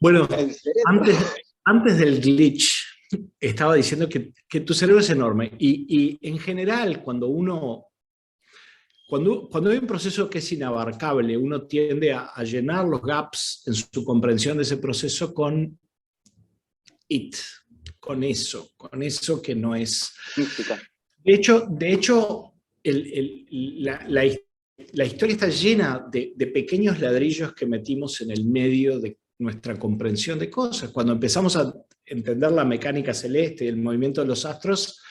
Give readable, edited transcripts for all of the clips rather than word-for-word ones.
Bueno, El cerebro. antes, antes del glitch, estaba diciendo que tu cerebro es enorme y en general cuando hay un proceso que es inabarcable, uno tiende a llenar los gaps en su comprensión de ese proceso con it, con eso que no es. Mística. De hecho la historia está llena de pequeños ladrillos que metimos en el medio de nuestra comprensión de cosas. Cuando empezamos a entender la mecánica celeste y el movimiento de los astros,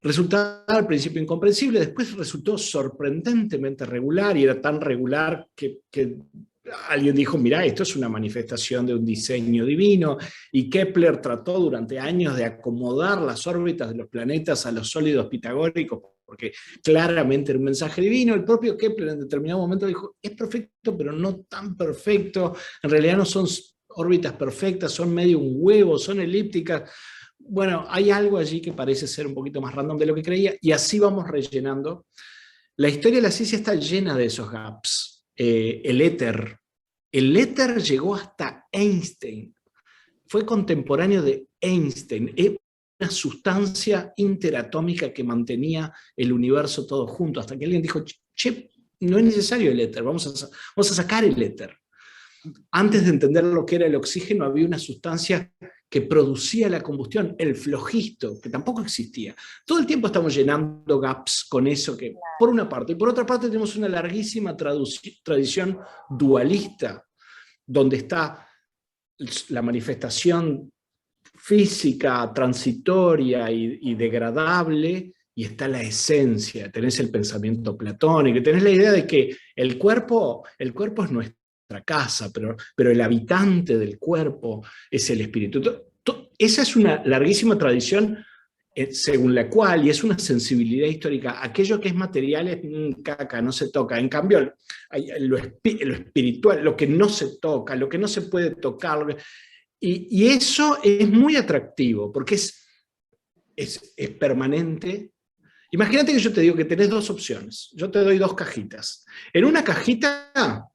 resultaba al principio incomprensible, después resultó sorprendentemente regular, y era tan regular que alguien dijo, mirá, esto es una manifestación de un diseño divino, y Kepler trató durante años de acomodar las órbitas de los planetas a los sólidos pitagóricos, porque claramente era un mensaje divino. El propio Kepler en determinado momento dijo, es perfecto, pero no tan perfecto, en realidad no son órbitas perfectas, son medio un huevo, son elípticas. Bueno, hay algo allí que parece ser un poquito más random de lo que creía, y así vamos rellenando. La historia de la ciencia está llena de esos gaps. El éter llegó hasta Einstein, fue contemporáneo de Einstein, es una sustancia interatómica que mantenía el universo todo junto, hasta que alguien dijo, che, no es necesario el éter, vamos a sacar el éter. Antes de entender lo que era el oxígeno, había una sustancia que producía la combustión, el flogisto, que tampoco existía. Todo el tiempo estamos llenando gaps con eso, que por una parte. Y por otra parte tenemos una larguísima tradición dualista, donde está la manifestación física, transitoria y degradable, y está la esencia. Tenés el pensamiento platónico, tenés la idea de que el cuerpo es nuestra casa, pero el habitante del cuerpo es el espíritu. Esa es una larguísima tradición según la cual, y es una sensibilidad histórica, aquello que es material es caca, no se toca. En cambio, lo espiritual, lo que no se toca, lo que no se puede tocar, y eso es muy atractivo, porque es permanente. Imagínate que yo te digo que tenés dos opciones, yo te doy dos cajitas. En una cajita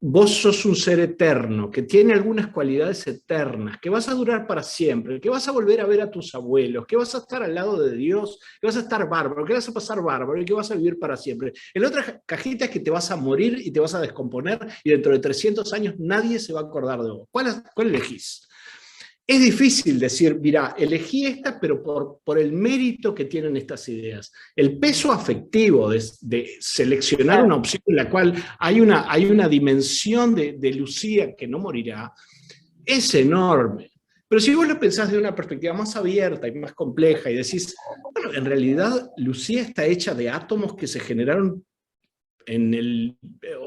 vos sos un ser eterno, que tiene algunas cualidades eternas, que vas a durar para siempre, que vas a volver a ver a tus abuelos, que vas a estar al lado de Dios, que vas a estar bárbaro, que vas a pasar bárbaro y que vas a vivir para siempre. En la otra cajita es que te vas a morir y te vas a descomponer, y dentro de 300 años nadie se va a acordar de vos. ¿Cuál elegís? Es difícil decir, mira, elegí esta, pero por el mérito que tienen estas ideas. El peso afectivo de seleccionar una opción en la cual hay una dimensión de Lucía que no morirá, es enorme. Pero si vos lo pensás de una perspectiva más abierta y más compleja y decís, bueno, en realidad Lucía está hecha de átomos que se generaron en el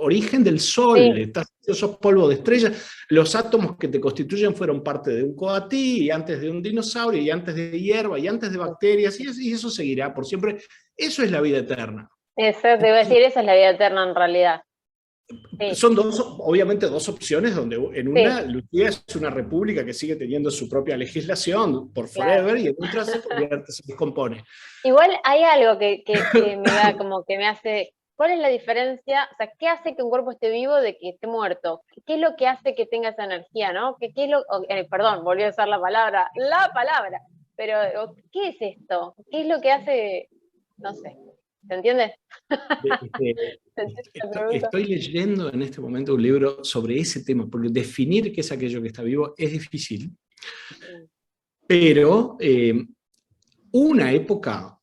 origen del Sol, Sí. esos polvos de estrellas, los átomos que te constituyen fueron parte de un coatí, y antes de un dinosaurio, y antes de hierba, y antes de bacterias, y eso seguirá por siempre. Eso es la vida eterna. Eso te iba a decir, esa es la vida eterna en realidad. Sí. Son obviamente dos opciones, donde en una, Sí. Lucía es una república que sigue teniendo su propia legislación por forever, Claro. y en otra se descompone. Igual hay algo que me da como que me hace. ¿Cuál es la diferencia? O sea, ¿qué hace que un cuerpo esté vivo de que esté muerto? ¿Qué es lo que hace que tenga esa energía, no? Perdón, volví a usar la palabra, pero ¿qué es esto? ¿Qué es lo que hace? No sé, ¿se entiende? Estoy leyendo en este momento un libro sobre ese tema, porque definir qué es aquello que está vivo es difícil, pero una época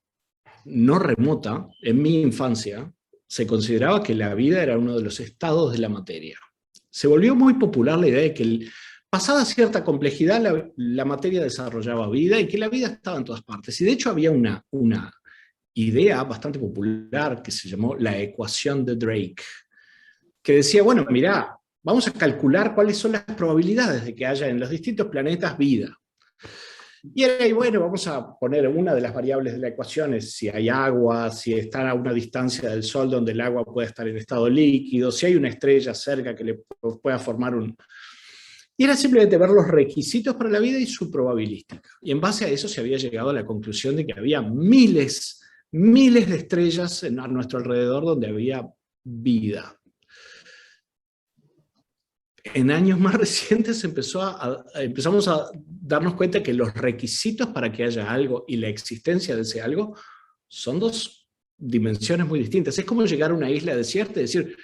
no remota, en mi infancia, se consideraba que la vida era uno de los estados de la materia. Se volvió muy popular la idea de que pasada cierta complejidad la materia desarrollaba vida, y que la vida estaba en todas partes. Y de hecho había una idea bastante popular que se llamó la ecuación de Drake, que decía, bueno, mirá, vamos a calcular cuáles son las probabilidades de que haya en los distintos planetas vida. Y ahí, bueno, vamos a poner una de las variables de la ecuación es si hay agua, si está a una distancia del Sol donde el agua puede estar en estado líquido, si hay una estrella cerca que le pueda formar un... Y era simplemente ver los requisitos para la vida y su probabilística. Y en base a eso se había llegado a la conclusión de que había miles de estrellas a nuestro alrededor donde había vida. en años más recientes empezamos a darnos cuenta que los requisitos para que haya algo y la existencia de ese algo son dos dimensiones muy distintas. Es como llegar a una isla desierta y decir,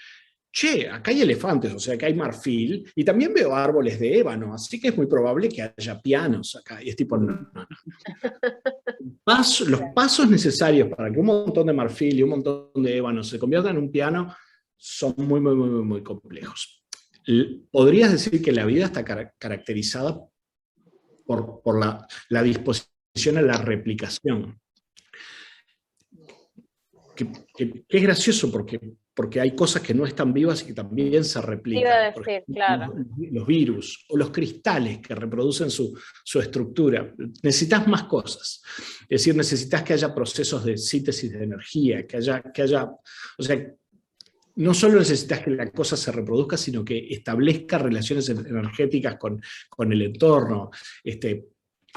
che, acá hay elefantes, o sea, que hay marfil, y también veo árboles de ébano, así que es muy probable que haya pianos acá. Y es tipo, no, no, no. Los pasos necesarios para que un montón de marfil y un montón de ébano se conviertan en un piano son muy, muy, muy, muy complejos. Podrías decir que la vida está caracterizada por la disposición a la replicación. Que es gracioso porque hay cosas que no están vivas y que también se replican. Iba a decir, claro. Los virus o los cristales que reproducen su estructura. Necesitas más cosas. Es decir, necesitas que haya procesos de síntesis de energía, que haya o sea, no solo necesitas que la cosa se reproduzca, sino que establezca relaciones energéticas con el entorno.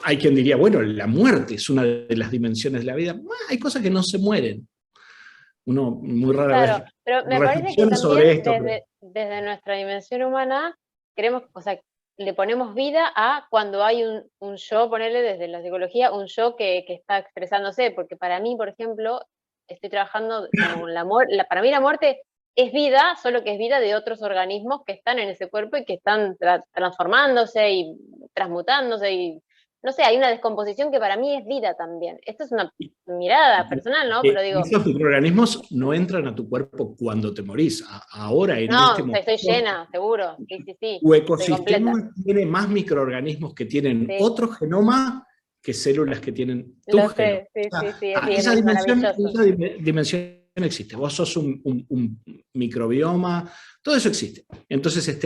Hay quien diría, bueno, la muerte es una de las dimensiones de la vida. Hay cosas que no se mueren. Uno muy rara Claro, vez pero me parece que sobre esto. también desde nuestra dimensión humana queremos, o sea, le ponemos vida a cuando hay un yo, ponerle desde la psicología, un yo que está expresándose, porque para mí, por ejemplo, estoy trabajando como para mí la muerte es vida, solo que es vida de otros organismos que están en ese cuerpo y que están transformándose y transmutándose y no sé, hay una descomposición que para mí es vida también. Esto es una mirada personal, ¿no? Pero digo, esos microorganismos no entran a tu cuerpo cuando te morís. Ahora, en este no, momento, estoy llena, seguro. Sí, sí, sí. tu Estoy completa. ecosistema tiene más microorganismos que tienen Sí, otro genoma que células que tienen tu lo genoma. sé, sí, O sea, sí, sí, sí, esa es maravilloso. dimensión existe. Vos sos un microbioma, todo eso existe. Entonces,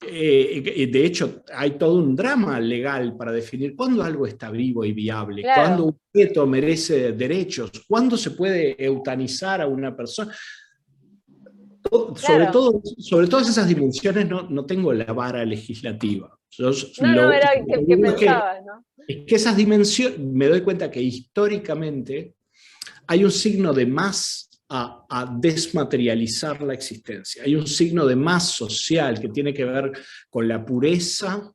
de hecho, hay todo un drama legal para definir cuándo algo está vivo y viable, cuándo Claro, un feto merece derechos, cuándo se puede eutanizar a una persona. claro. Sobre todas esas dimensiones no tengo la vara legislativa. Yo No, no, lo era que digo pensabas, ¿no? es que esas dimensiones, me doy cuenta que históricamente hay un signo de más a desmaterializar la existencia. Hay un signo de más social que tiene que ver con la pureza,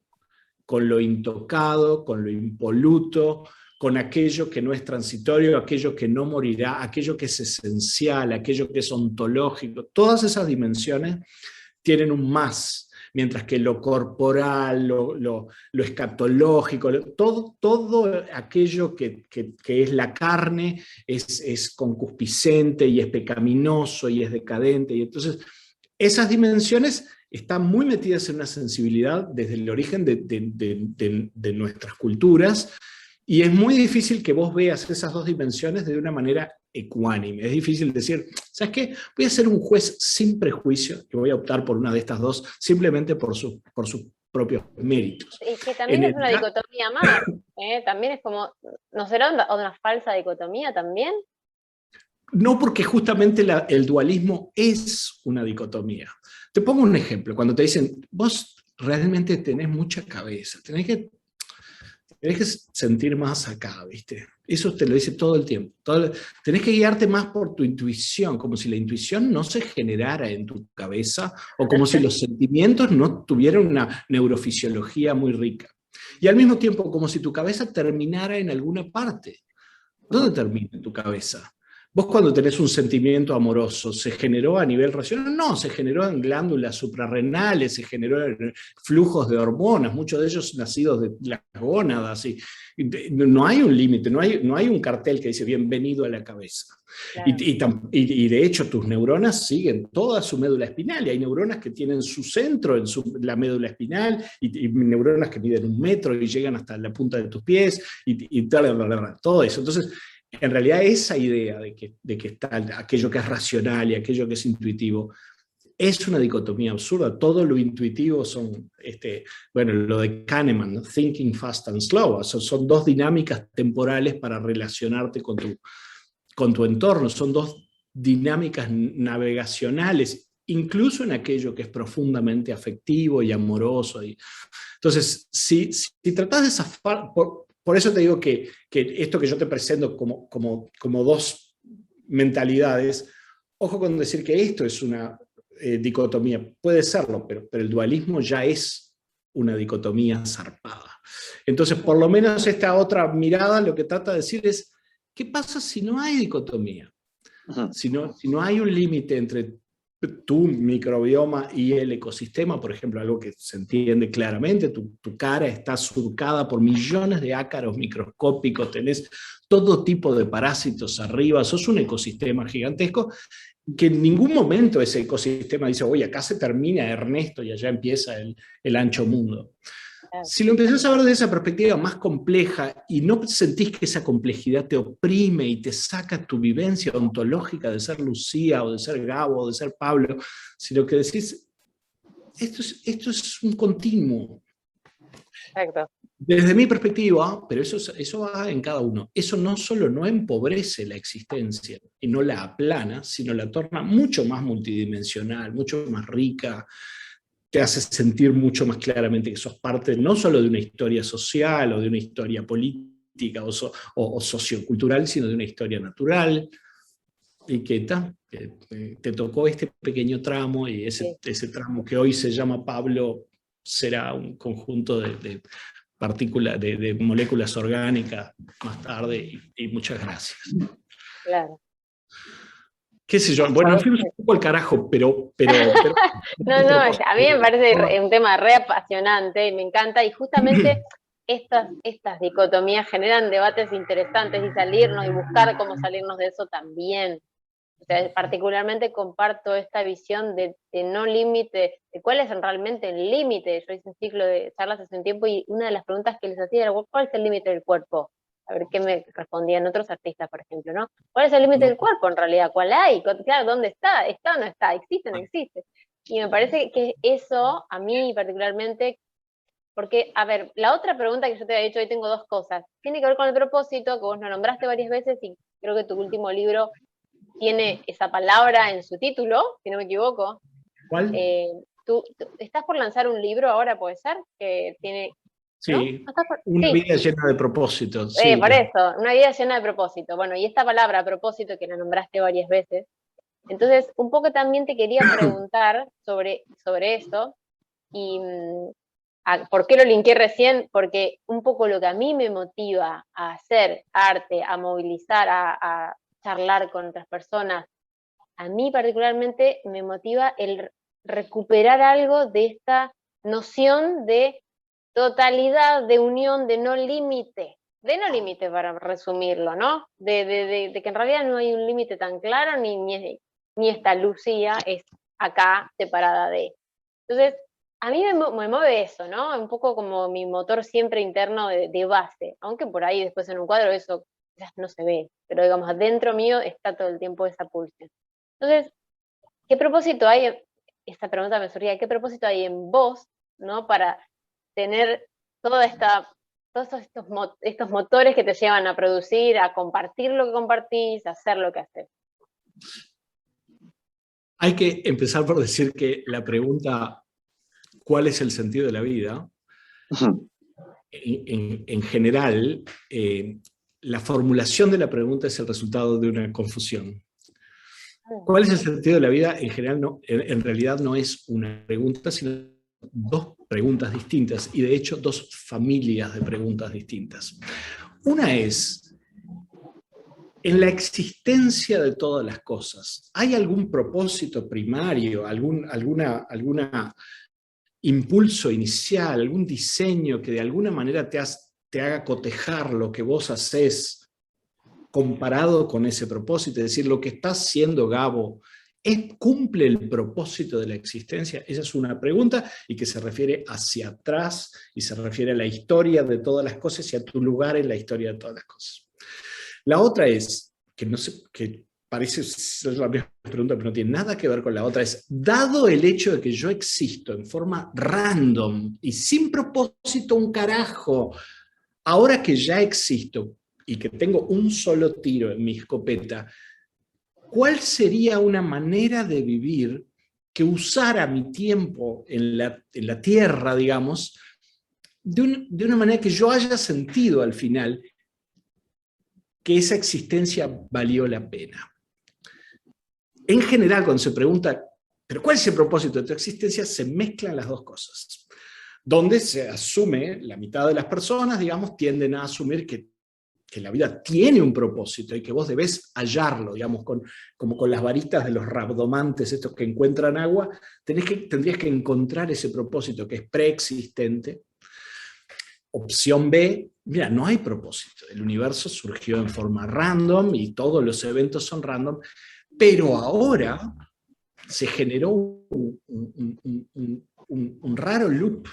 con lo intocado, con lo impoluto, con aquello que no es transitorio, aquello que no morirá, aquello que es esencial, aquello que es ontológico. Todas esas dimensiones tienen un más, mientras que lo corporal, lo escatológico, todo aquello que es la carne es concupiscente y es pecaminoso y es decadente. Y entonces esas dimensiones están muy metidas en una sensibilidad desde el origen de nuestras culturas, y es muy difícil que vos veas esas dos dimensiones de una manera ecuánime. Es difícil decir, ¿sabes qué? Voy a ser un juez sin prejuicio y voy a optar por una de estas dos simplemente por sus propios méritos. Y que también es una dicotomía más, ¿eh? También es como, ¿no será una falsa dicotomía también? No, porque justamente el dualismo es una dicotomía. Te pongo un ejemplo. Cuando te dicen, vos realmente tenés mucha cabeza, tenés que sentir más acá, ¿viste? Eso te lo dice todo el tiempo. Tenés que guiarte más por tu intuición, como si la intuición no se generara en tu cabeza, o como si los sentimientos no tuvieran una neurofisiología muy rica. Y al mismo tiempo, como si tu cabeza terminara en alguna parte. ¿Dónde termina tu cabeza? Vos cuando tenés un sentimiento amoroso, ¿se generó a nivel racional? No, se generó en glándulas suprarrenales, se generó en flujos de hormonas, muchos de ellos nacidos de las gónadas. Y no hay un límite, no hay un cartel que dice bienvenido a la cabeza. Claro. Y de hecho tus neuronas siguen toda su médula espinal, y hay neuronas que tienen su centro en la médula espinal, y neuronas que miden 1 metro y llegan hasta la punta de tus pies, y todo eso. Entonces, en realidad esa idea de que está aquello que es racional y aquello que es intuitivo es una dicotomía absurda. Todo lo intuitivo son, bueno, lo de Kahneman, ¿no? Thinking fast and slow. O sea, son dos dinámicas temporales para relacionarte con tu entorno. Son dos dinámicas navegacionales, incluso en aquello que es profundamente afectivo y amoroso. Entonces, si tratás de zafar... Por eso te digo que esto que yo te presento como dos mentalidades, ojo con decir que esto es dicotomía. Puede serlo, pero el dualismo ya es una dicotomía zarpada. Entonces, por lo menos esta otra mirada lo que trata de decir es, ¿qué pasa si no hay dicotomía? Si no hay un límite entre tu microbioma y el ecosistema, por ejemplo, algo que se entiende claramente, tu cara está surcada por millones de ácaros microscópicos, tenés todo tipo de parásitos arriba, sos un ecosistema gigantesco, que en ningún momento ese ecosistema dice, oye, acá se termina Ernesto y allá empieza el ancho mundo. Si lo empezás a ver desde esa perspectiva más compleja y no sentís que esa complejidad te oprime y te saca tu vivencia ontológica de ser Lucía o de ser Gabo o de ser Pablo, sino que decís, esto es un continuo. Exacto. Desde mi perspectiva, pero eso va en cada uno, eso no solo no empobrece la existencia y no la aplana, sino la torna mucho más multidimensional, mucho más rica, te hace sentir mucho más claramente que sos parte no solo de una historia social o de una historia política o sociocultural, sino de una historia natural, y que te tocó este pequeño tramo, y ese tramo que hoy se llama Pablo será un conjunto de partículas, de moléculas orgánicas más tarde, y muchas gracias. Claro. Qué sé yo, bueno, nos fuimos un poco al carajo, pero No, a mí me parece un tema re apasionante y me encanta, y justamente estas dicotomías generan debates interesantes y salirnos y buscar cómo salirnos de eso también. O sea, particularmente comparto esta visión de no límite, de cuál es realmente el límite. Yo hice un ciclo de charlas hace un tiempo y una de las preguntas que les hacía era, ¿cuál es el límite del cuerpo? A ver qué me respondían otros artistas, por ejemplo, ¿no? ¿Cuál es el límite del cuerpo en realidad? ¿Cuál hay? Claro, ¿dónde está? ¿Está o no está? ¿Existe o no existe? Y me parece que eso, a mí particularmente, porque, a ver, la otra pregunta que yo te había hecho, hoy tengo dos cosas. Tiene que ver con el propósito, que vos lo nombraste varias veces y creo que tu último libro tiene esa palabra en su título, si no me equivoco. ¿Cuál? ¿Tú estás por lanzar un libro ahora, puede ser? Que tiene... Sí, ¿no? una vida llena de propósitos. Sí, por eso, una vida llena de propósito. Bueno, y esta palabra, propósito, que la nombraste varias veces. Entonces, un poco también te quería preguntar sobre eso, y ¿por qué lo linké recién? Porque un poco lo que a mí me motiva a hacer arte, a movilizar, a charlar con otras personas, a mí particularmente me motiva el recuperar algo de esta noción de totalidad, de unión, de no límite para resumirlo, ¿no? De que en realidad no hay un límite tan claro, ni esta Lucía es acá separada de. Entonces, a mí me mueve eso, ¿no? Un poco como mi motor siempre interno de base, aunque por ahí después en un cuadro eso quizás no se ve, pero digamos, adentro mío está todo el tiempo esa pulsión. Entonces, ¿qué propósito hay? Esta pregunta me surgía, ¿qué propósito hay en vos, ¿no? Para tener todos estos motores que te llevan a producir, a compartir lo que compartís, a hacer lo que haces. Hay que empezar por decir que la pregunta, ¿cuál es el sentido de la vida? En general, la formulación de la pregunta es el resultado de una confusión. ¿Cuál es el sentido de la vida? En general, en realidad no es una pregunta, sino dos preguntas distintas, y de hecho dos familias de preguntas distintas. Una es, en la existencia de todas las cosas, ¿hay algún propósito primario, alguna impulso inicial, algún diseño que de alguna manera te haga cotejar lo que vos hacés comparado con ese propósito? Es decir, lo que está haciendo Gabo, ¿cumple el propósito de la existencia? Esa es una pregunta, y que se refiere hacia atrás y se refiere a la historia de todas las cosas y a tu lugar en la historia de todas las cosas. La otra es, que parece ser la misma pregunta, pero no tiene nada que ver con la otra, es, dado el hecho de que yo existo en forma random y sin propósito un carajo, ahora que ya existo y que tengo un solo tiro en mi escopeta, ¿cuál sería una manera de vivir que usara mi tiempo en la tierra, digamos, de una manera que yo haya sentido al final que esa existencia valió la pena? En general, cuando se pregunta Pero ¿cuál es el propósito de tu existencia? Se mezclan las dos cosas. Donde se asume, la mitad de las personas, digamos, tienden a asumir que la vida tiene un propósito y que vos debés hallarlo, digamos, como con las varitas de los rabdomantes, estos que encuentran agua, tendrías que encontrar ese propósito que es preexistente. Opción B, mira, no hay propósito. El universo surgió en forma random y todos los eventos son random, pero ahora se generó un raro loop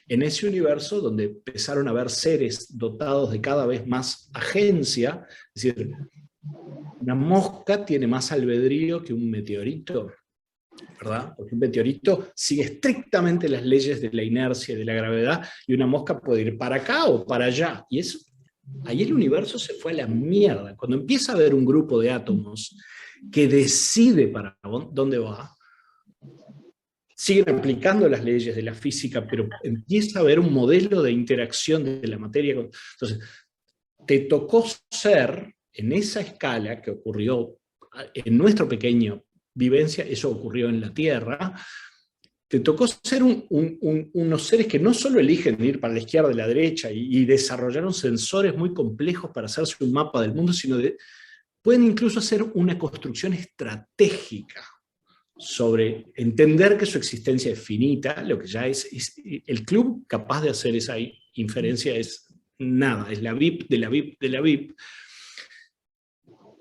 en ese universo donde empezaron a haber seres dotados de cada vez más agencia. Es decir, una mosca tiene más albedrío que un meteorito, ¿verdad? Porque un meteorito sigue estrictamente las leyes de la inercia y de la gravedad, y una mosca puede ir para acá o para allá. Y ahí el universo se fue a la mierda. Cuando empieza a haber un grupo de átomos que decide para dónde va, siguen aplicando las leyes de la física, pero empieza a haber un modelo de interacción de la materia. Entonces, te tocó ser, en esa escala que ocurrió en nuestra pequeña vivencia, eso ocurrió en la Tierra, te tocó ser unos seres que no solo eligen ir para la izquierda y la derecha y desarrollaron sensores muy complejos para hacerse un mapa del mundo, sino pueden incluso hacer una construcción estratégica sobre entender que su existencia es finita, lo que ya es el club capaz de hacer esa inferencia es nada, es la VIP de la VIP de la VIP,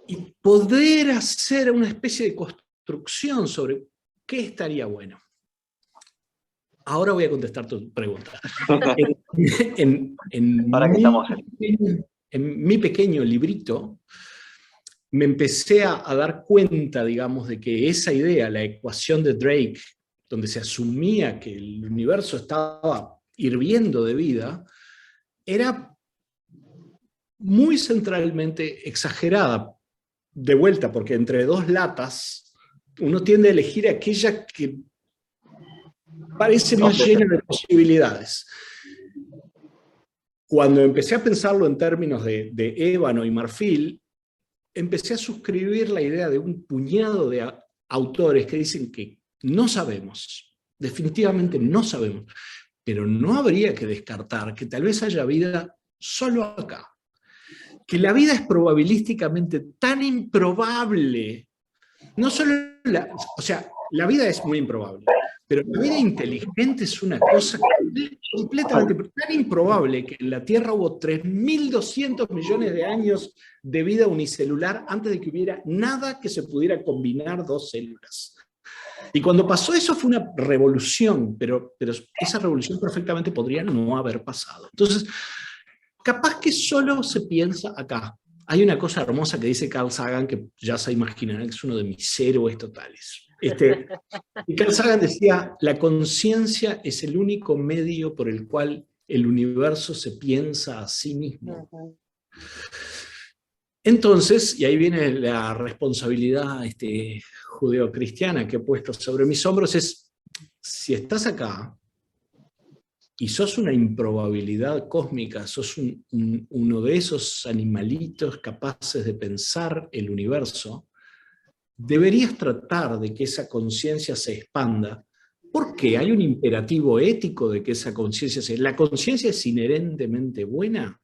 y poder hacer una especie de construcción sobre qué estaría bueno. Ahora voy a contestar tu pregunta. En mi pequeño librito, me empecé a dar cuenta, digamos, de que esa idea, la ecuación de Drake, donde se asumía que el universo estaba hirviendo de vida, era muy centralmente exagerada. De vuelta, porque entre dos latas, uno tiende a elegir aquella que parece más llena de posibilidades. Cuando empecé a pensarlo en términos de ébano y marfil, empecé a suscribir la idea de un puñado de autores que dicen que no sabemos, definitivamente no sabemos, pero no habría que descartar que tal vez haya vida solo acá. Que la vida es probabilísticamente tan improbable, no solo o sea, la vida es muy improbable, pero la vida inteligente es una cosa completamente tan improbable que en la Tierra hubo 3.200 millones de años de vida unicelular antes de que hubiera nada que se pudiera combinar dos células. Y cuando pasó eso fue una revolución, pero esa revolución perfectamente podría no haber pasado. Entonces, capaz que solo se piensa acá. Hay una cosa hermosa que dice Carl Sagan, que ya se imaginarán que es uno de mis héroes totales. Y Carl Sagan decía, la conciencia es el único medio por el cual el universo se piensa a sí mismo. Entonces, y ahí viene la responsabilidad judeocristiana que he puesto sobre mis hombros, es, si estás acá, y sos una improbabilidad cósmica, sos uno de esos animalitos capaces de pensar el universo, deberías tratar de que esa conciencia se expanda, porque hay un imperativo ético de que esa conciencia ¿La conciencia es inherentemente buena?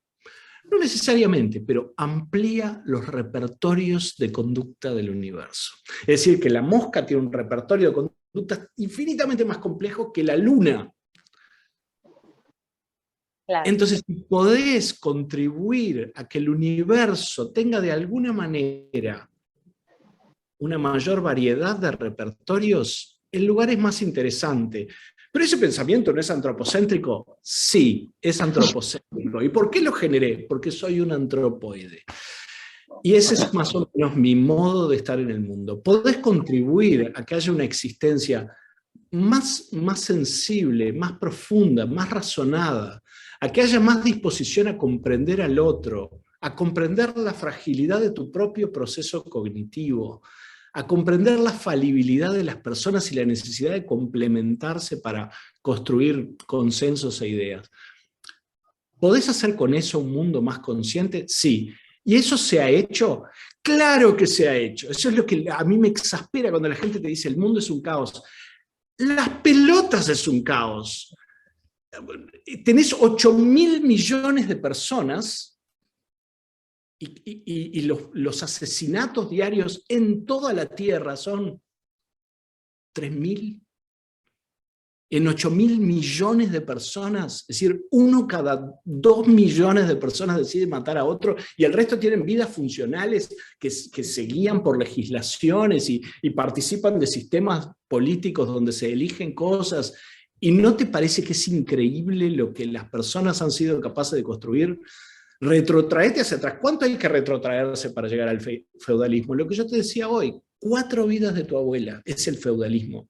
No necesariamente, pero amplía los repertorios de conducta del universo. Es decir, que la mosca tiene un repertorio de conductas infinitamente más complejo que la luna. Claro. Entonces, si podés contribuir a que el universo tenga de alguna manera una mayor variedad de repertorios, el lugar es más interesante. ¿Pero ese pensamiento no es antropocéntrico? Sí, es antropocéntrico. ¿Y por qué lo generé? Porque soy un antropoide. Y ese es más o menos mi modo de estar en el mundo. Podés contribuir a que haya una existencia más sensible, más profunda, más razonada, a que haya más disposición a comprender al otro, a comprender la fragilidad de tu propio proceso cognitivo, a comprender la falibilidad de las personas y la necesidad de complementarse para construir consensos e ideas. ¿Podés hacer con eso un mundo más consciente? Sí. ¿Y eso se ha hecho? Claro que se ha hecho. Eso es lo que a mí me exaspera cuando la gente te dice el mundo es un caos. Las pelotas es un caos. Tenés 8.000 millones de personas y los asesinatos diarios en toda la Tierra son 3.000. En 8.000 millones de personas, es decir, 1 cada 2 millones de personas decide matar a otro, y el resto tienen vidas funcionales que se guían por legislaciones y participan de sistemas políticos donde se eligen cosas. ¿Y no te parece que es increíble lo que las personas han sido capaces de construir? Retrotraete hacia atrás. ¿Cuánto hay que retrotraerse para llegar al feudalismo? Lo que yo te decía hoy, 4 vidas de tu abuela es el feudalismo.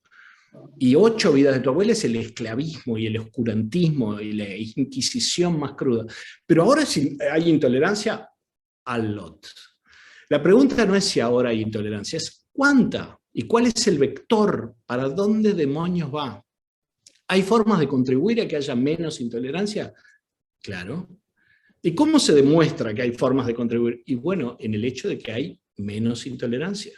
Y 8 vidas de tu abuela es el esclavismo y el oscurantismo y la inquisición más cruda. Pero ahora si hay intolerancia, a lot. La pregunta no es si ahora hay intolerancia, es cuánta y cuál es el vector, para dónde demonios va. ¿Hay formas de contribuir a que haya menos intolerancia? Claro. ¿Y cómo se demuestra que hay formas de contribuir? Y bueno, en el hecho de que hay menos intolerancia.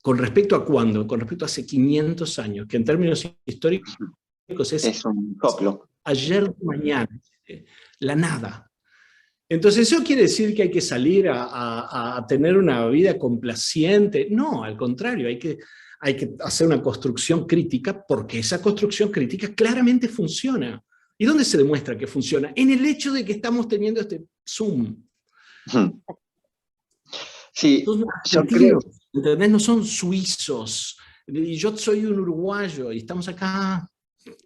¿Con respecto a cuándo? Con respecto a hace 500 años, que en términos históricos es un soplo. Ayer, mañana, la nada. Entonces, ¿eso quiere decir que hay que salir a tener una vida complaciente? No, al contrario, hay que hacer una construcción crítica, porque esa construcción crítica claramente funciona. ¿Y dónde se demuestra que funciona? En el hecho de que estamos teniendo este Zoom. Sí, yo creo, ¿entendés? No son suizos, y yo soy un uruguayo, y estamos acá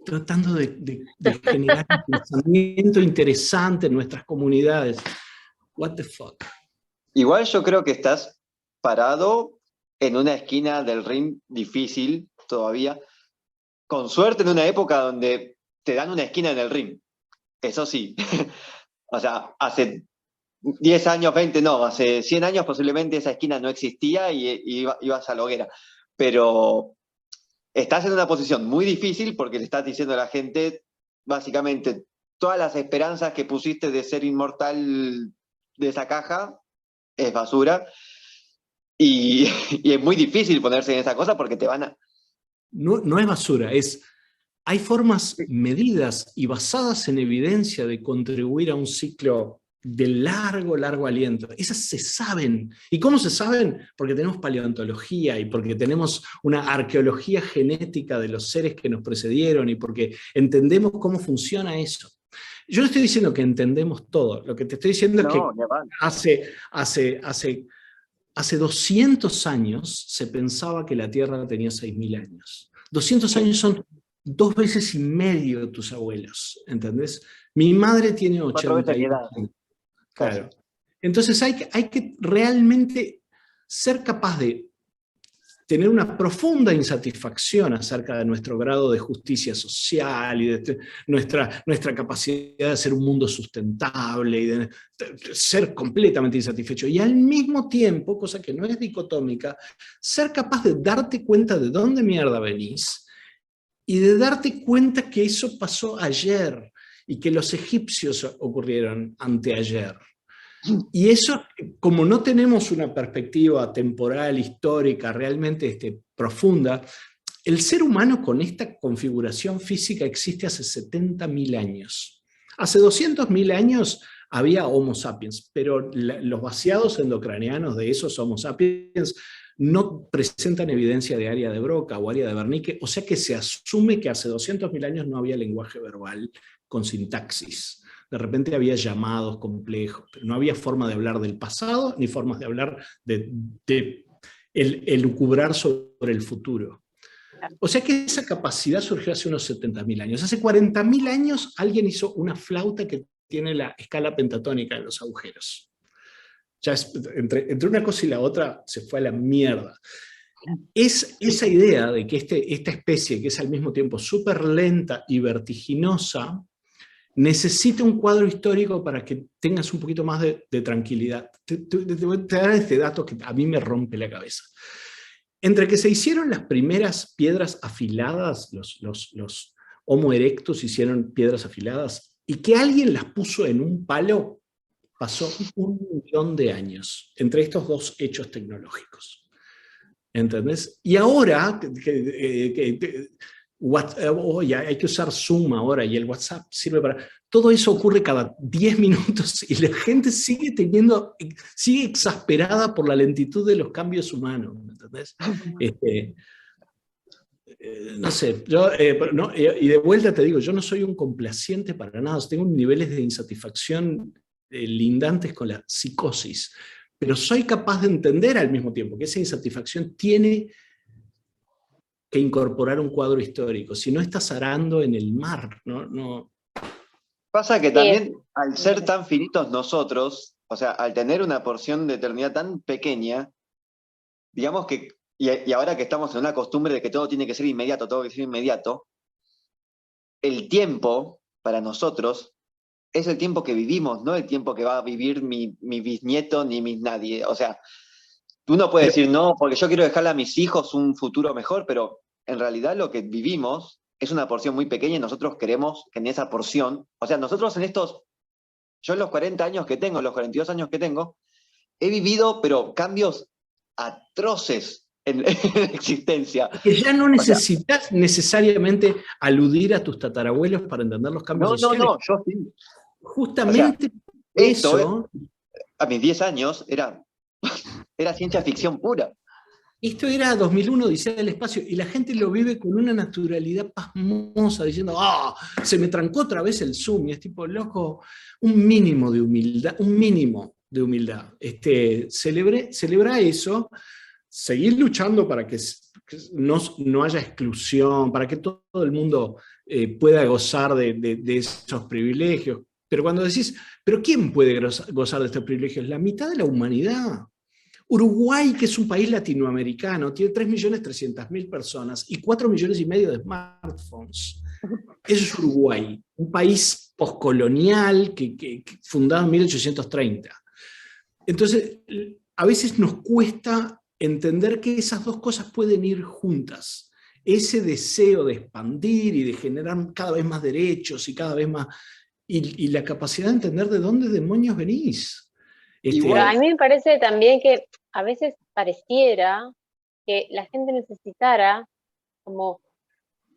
tratando de generar un pensamiento interesante en nuestras comunidades. What the fuck? Igual yo creo que estás parado en una esquina del ring difícil todavía, con suerte en una época donde te dan una esquina en el ring, eso sí. O sea, hace 10 años, 20, no, hace 100 años posiblemente esa esquina no existía y ibas a la hoguera. Pero estás en una posición muy difícil porque le estás diciendo a la gente, básicamente, todas las esperanzas que pusiste de ser inmortal de esa caja es basura. Y es muy difícil ponerse en esa cosa porque te van a... No es basura, hay formas medidas y basadas en evidencia de contribuir a un ciclo de largo aliento. Esas se saben. ¿Y cómo se saben? Porque tenemos paleontología y porque tenemos una arqueología genética de los seres que nos precedieron y porque entendemos cómo funciona eso. Yo no estoy diciendo que entendemos todo. Lo que te estoy diciendo es que hace 200 años se pensaba que la Tierra tenía 6.000 años. 200 años son 2 veces y medio tus abuelos, ¿entendés? Mi madre tiene 80 años. Claro. Entonces hay que realmente ser capaz de tener una profunda insatisfacción acerca de nuestro grado de justicia social y de nuestra capacidad de hacer un mundo sustentable y de ser completamente insatisfecho. Y al mismo tiempo, cosa que no es dicotómica, ser capaz de darte cuenta de dónde mierda venís y de darte cuenta que eso pasó ayer y que los egipcios ocurrieron anteayer. Y eso, como no tenemos una perspectiva temporal, histórica, realmente profunda, el ser humano con esta configuración física existe hace 70.000 años. Hace 200.000 años había Homo sapiens, pero los vaciados endocraneanos de esos Homo sapiens no presentan evidencia de área de Broca o área de Wernicke, o sea que se asume que hace 200.000 años no había lenguaje verbal con sintaxis. De repente había llamados complejos, pero no había forma de hablar del pasado, ni formas de hablar de elucubrar sobre el futuro. O sea que esa capacidad surgió hace unos 70.000 años. Hace 40.000 años alguien hizo una flauta que tiene la escala pentatónica en los agujeros. Ya entre una cosa y la otra se fue a la mierda. Es esa idea de que esta especie, que es al mismo tiempo súper lenta y vertiginosa, necesita un cuadro histórico para que tengas un poquito más de tranquilidad. Te voy a dar este dato que a mí me rompe la cabeza. Entre que se hicieron las primeras piedras afiladas, los Homo erectus hicieron piedras afiladas, y que alguien las puso en un palo pasó 1 millón de años entre estos dos hechos tecnológicos. ¿Entendés? Y ahora, oye, hay que usar Zoom ahora y el WhatsApp sirve para... Todo eso ocurre cada 10 minutos y la gente sigue exasperada por la lentitud de los cambios humanos, ¿entendés? No sé, y de vuelta te digo, yo no soy un complaciente para nada, tengo niveles de insatisfacción lindantes con la psicosis, pero soy capaz de entender al mismo tiempo que esa insatisfacción tiene que incorporar un cuadro histórico, si no estás arando en el mar, ¿no? Pasa que también, al ser tan finitos nosotros, o sea, al tener una porción de eternidad tan pequeña, digamos que, y ahora que estamos en una costumbre de que todo tiene que ser inmediato, todo tiene que ser inmediato, el tiempo, para nosotros, es el tiempo que vivimos, no el tiempo que va a vivir mi bisnieto ni mi nadie. O sea, uno puede decir, no, porque yo quiero dejarle a mis hijos un futuro mejor, pero en realidad lo que vivimos es una porción muy pequeña y nosotros queremos que en esa porción, o sea, nosotros yo en los 40 años que tengo, los 42 años que tengo, he vivido, pero cambios atroces en la existencia. Que ya no necesitas necesariamente aludir a tus tatarabuelos para entender los cambios sociales. No, yo sí. Justamente o sea, eso... a mis 10 años era ciencia ficción pura. Esto era 2001, Odisea del Espacio, y la gente lo vive con una naturalidad pasmosa, diciendo, se me trancó otra vez el Zoom, y es tipo, loco, un mínimo de humildad, celebra eso, seguir luchando para que no haya exclusión, para que todo el mundo pueda gozar de esos privilegios. Pero cuando decís, ¿pero quién puede gozar de estos privilegios? La mitad de la humanidad. Uruguay, que es un país latinoamericano, tiene 3.300.000 personas y 4,5 millones de smartphones. Eso es Uruguay, un país postcolonial que fundado en 1830. Entonces, a veces nos cuesta entender que esas dos cosas pueden ir juntas. Ese deseo de expandir y de generar cada vez más derechos y cada vez más... Y la capacidad de entender de dónde demonios venís. Pero a mí me parece también que a veces pareciera que la gente necesitara como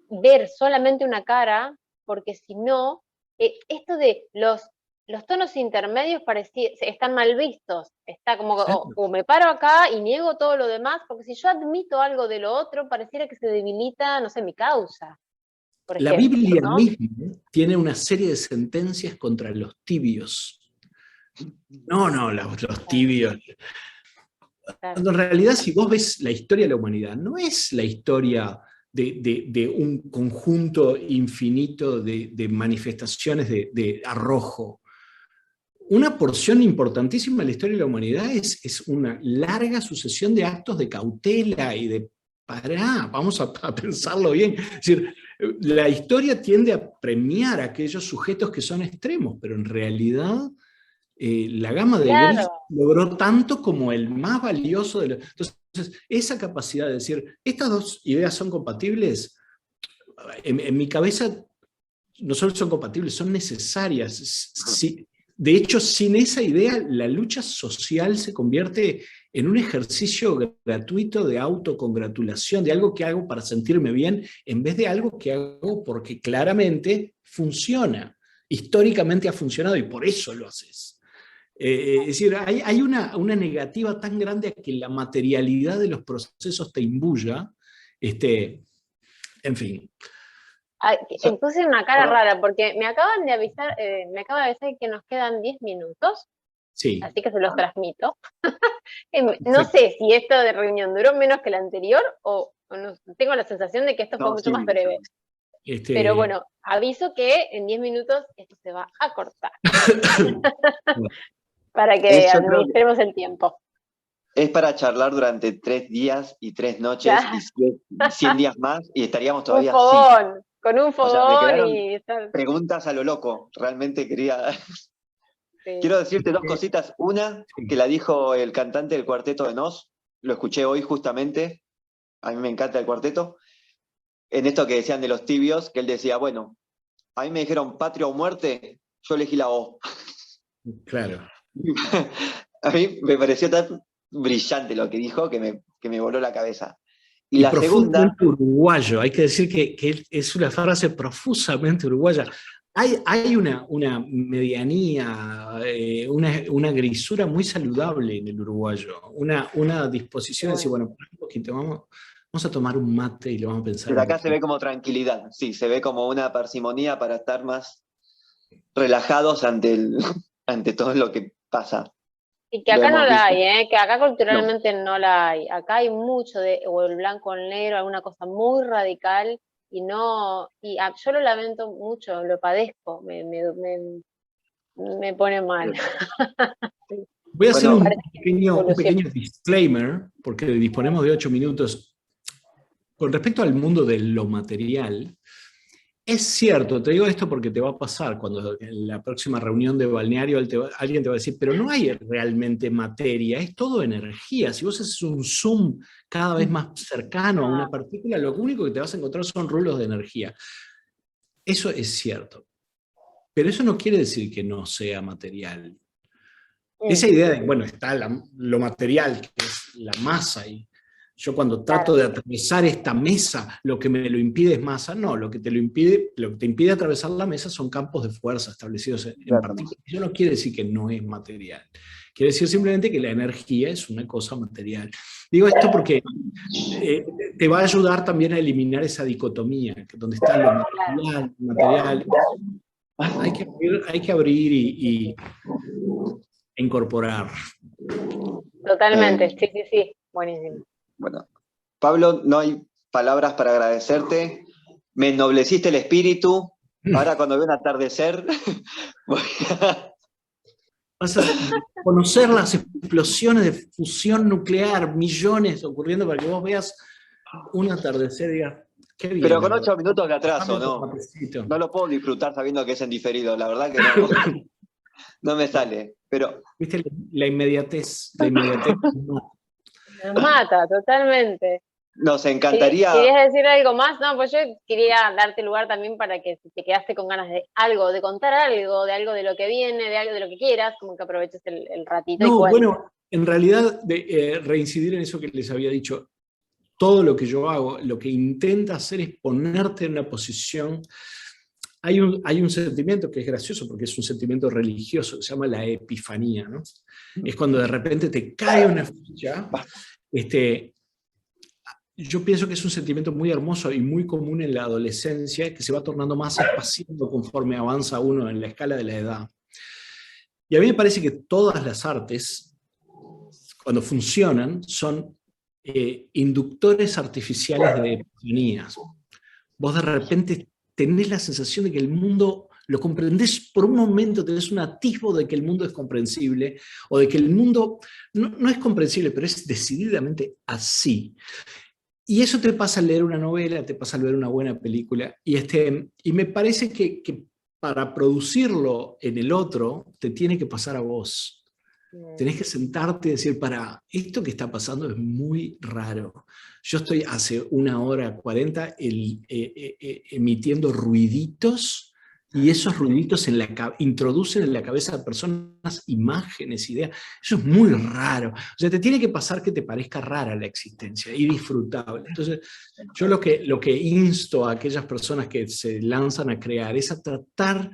ver solamente una cara, porque si no, esto de los tonos intermedios están mal vistos. Está como, o me paro acá y niego todo lo demás, porque si yo admito algo de lo otro, pareciera que se debilita, no sé, mi causa. La Biblia misma tiene una serie de sentencias contra los tibios. Los tibios. Cuando en realidad, si vos ves la historia de la humanidad, no es la historia de un conjunto infinito de manifestaciones de arrojo. Una porción importantísima de la historia de la humanidad es una larga sucesión de actos de cautela y de vamos a pensarlo bien. Es decir, la historia tiende a premiar a aquellos sujetos que son extremos, pero en realidad la gama de gris logró tanto como el más valioso de los... Entonces, esa capacidad de decir, estas dos ideas son compatibles, en mi cabeza no solo son compatibles, son necesarias. De hecho, sin esa idea, la lucha social se convierte en un ejercicio gratuito de autocongratulación, de algo que hago para sentirme bien, en vez de algo que hago porque claramente funciona. Históricamente ha funcionado y por eso lo haces. Es decir, hay una negativa tan grande a que la materialidad de los procesos te imbuya. En fin. Puse una cara rara porque me acaba de avisar que nos quedan 10 minutos. Sí. Así que se los transmito. No sé si esto de reunión duró menos que la anterior o no, tengo la sensación de que esto fue mucho más breve. Pero bueno, aviso que en 10 minutos esto se va a cortar. Para que administremos el tiempo. Es para charlar durante 3 días y 3 noches y 100 días más y estaríamos todavía así. Con un fogón y... Preguntas a lo loco, realmente quería... Sí. Quiero decirte 2 cositas. Una, que la dijo el cantante del Cuarteto de Nos, lo escuché hoy justamente, a mí me encanta el cuarteto, en esto que decían de los tibios, que él decía, bueno, a mí me dijeron patria o muerte, yo elegí la O. Claro. A mí me pareció tan brillante lo que dijo que me voló la cabeza. Y Y la segunda, profundamente uruguayo, hay que decir que es una frase profusamente uruguaya. Hay una medianía, una grisura muy saludable en el uruguayo, una disposición de decir, Bueno, bueno, para un poquito, vamos a tomar un mate y lo vamos a pensar desde un acá se poquito. ve como tranquilidad, sí, se ve como una parsimonía para estar más relajados ante, ante todo lo que pasa. y que Lo acá no hemos la visto. hay, ¿eh? Que acá No, culturalmente no la hay. Acá hay mucho de o el blanco o el negro, alguna cosa muy radical y no, yo lo lamento mucho, lo padezco, me pone mal. Voy a hacer bueno, Parece que un evoluciona. pequeño disclaimer, porque disponemos de 8 minutos. Con respecto al mundo de lo material, es cierto, te digo esto porque te va a pasar cuando en la próxima reunión de balneario alguien te va a decir, pero no hay realmente materia, es todo energía. Si vos haces un zoom cada vez más cercano a una Ah, partícula, lo único que te vas a encontrar son rulos de energía. Eso es cierto, pero eso no quiere decir que no sea material. mm, Esa idea de, bueno, está lo material, que es la masa, y yo cuando trato claro, de atravesar esta mesa, lo que me lo impide es masa, no, lo que te impide atravesar la mesa son campos de fuerza establecidos en claro. partículas. Eso no quiere decir que no es material, quiere decir simplemente que la energía es una cosa material. Digo esto porque eh, te va a ayudar también a eliminar esa dicotomía, donde está lo material, material. Hay que abrir y incorporar. totalmente, Eh, sí, sí, sí, buenísimo. bueno, Pablo, no hay palabras para agradecerte. Me ennobleciste el espíritu. Ahora cuando veo un atardecer, voy a- Vas a conocer las explosiones de fusión nuclear, millones ocurriendo para que vos veas un atardecer y digas, qué pero bien, la con verdad. 8 minutos de Pasame atraso, otro ¿no? matecito. No lo puedo disfrutar sabiendo que es en diferido. La verdad que no, no me sale. Pero ¿Viste la inmediatez? No. Me mata, totalmente. nos encantaría. ¿Querías decir algo más? No, pues yo quería darte lugar también para que si te quedaste con ganas de algo, de contar algo de lo que viene, de algo de lo que quieras, como que aproveches el ratito y No, cuentes. bueno, en realidad reincidir en eso que les había dicho, todo lo que yo hago, lo que intenta hacer es ponerte en una posición. Hay un sentimiento que es gracioso porque es un sentimiento religioso que se llama la epifanía, ¿no? Es cuando de repente te cae una ficha. Este, yo pienso que es un sentimiento muy hermoso y muy común en la adolescencia que se va tornando más espaciado conforme avanza uno en la escala de la edad. Y a mí me parece que todas las artes, cuando funcionan, son inductores artificiales de epifanías. Vos de repente tenés la sensación de que el mundo lo comprendés por un momento, tenés un atisbo de que el mundo es comprensible, o de que el mundo no es comprensible, pero es decididamente así. Y eso te pasa al leer una novela, te pasa al ver una buena película, y me parece que para producirlo en el otro, te tiene que pasar a vos. Mm, Tenés que sentarte y decir, para, esto que está pasando es muy raro. Yo estoy hace 1 hora 40 emitiendo ruiditos y esos ruiditos introducen en la cabeza de personas imágenes, ideas. Eso es muy raro. O sea, te tiene que pasar que te parezca rara la existencia y disfrutable. Entonces, yo lo que insto a aquellas personas que se lanzan a crear es a tratar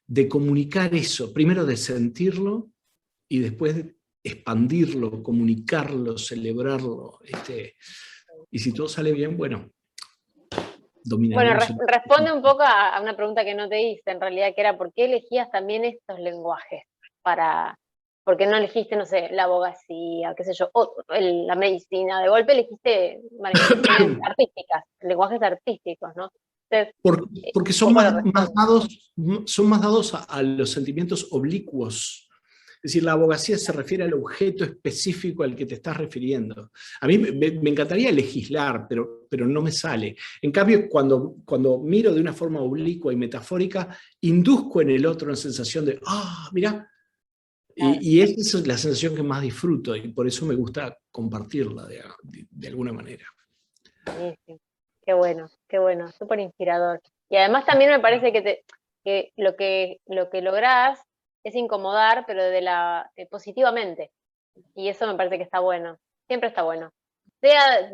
de comunicar eso, primero de sentirlo, y después expandirlo, comunicarlo, celebrarlo. Y si todo sale bien, bueno, Bueno, dominaremos. responde un poco a una pregunta que no te hice, en realidad, que era ¿por qué elegías también estos lenguajes? ¿Por qué no elegiste, no sé, la abogacía, qué sé yo, la medicina? De golpe elegiste manifestaciones artísticas, lenguajes artísticos, ¿no? Entonces, Porque un poco lo responde. son más dados a los sentimientos oblicuos. Es decir, la abogacía se refiere al objeto específico al que te estás refiriendo. A mí me encantaría legislar, pero no me sale. En cambio, cuando miro de una forma oblicua y metafórica, induzco en el otro una sensación de, mirá, Claro, y esa es la sensación que más disfruto y por eso me gusta compartirla de alguna manera. buenísimo. Qué bueno, súper inspirador. Y además también me parece que lo que lográs es incomodar, pero positivamente. Y eso me parece que está bueno. Siempre está bueno.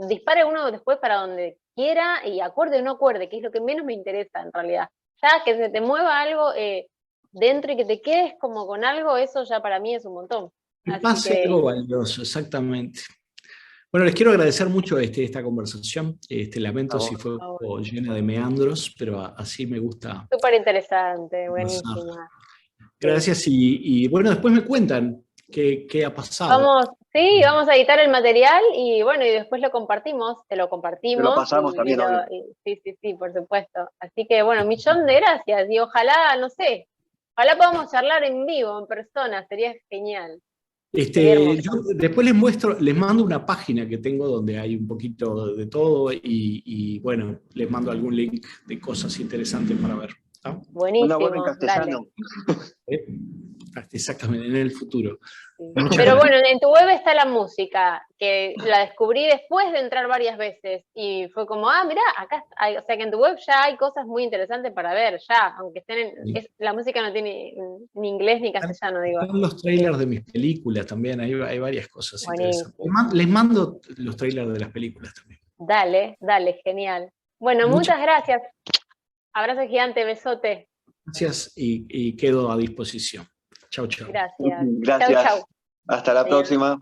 Dispare uno después para donde quiera y acuerde o no acuerde, que es lo que menos me interesa en realidad. Ya que se te mueva algo dentro y que te quedes como con algo, eso ya para mí es un montón. Que Así pase que, algo valioso, exactamente. Bueno, les quiero agradecer mucho esta conversación. Lamento si fue un poco llena de meandros, pero así me gusta súper interesante, conversar. buenísima. Gracias y bueno, después me cuentan qué ha pasado. Vamos a editar el material y bueno, y después lo compartimos, te lo Te compartimos. lo pasamos también, obvio. Sí, por supuesto. Así que bueno, 1.000.000 de gracias y ojalá, no sé, ojalá podamos charlar en vivo, en persona, sería genial. Sería hermoso. Yo después les mando una página que tengo donde hay un poquito de todo y bueno, les mando algún link de cosas interesantes para ver. ¿Está? Una web en Buenísimo, dale. castellano. Exactamente, en el futuro. Sí. Muchas Pero gracias. bueno, en tu web está la música, que la descubrí después de entrar varias veces y fue como, mirá, acá, o sea que en tu web ya hay cosas muy interesantes para ver, ya, aunque estén la música no tiene ni inglés ni castellano, digo. Están los trailers de mis películas también, hay varias cosas interesantes. Buenísimo. Les mando los trailers de las películas también. Dale, genial. Bueno, muchas gracias. Abrazo gigante, besote. Gracias y quedo a disposición. Chau, chau. Gracias. Gracias. Chau. Hasta la próxima.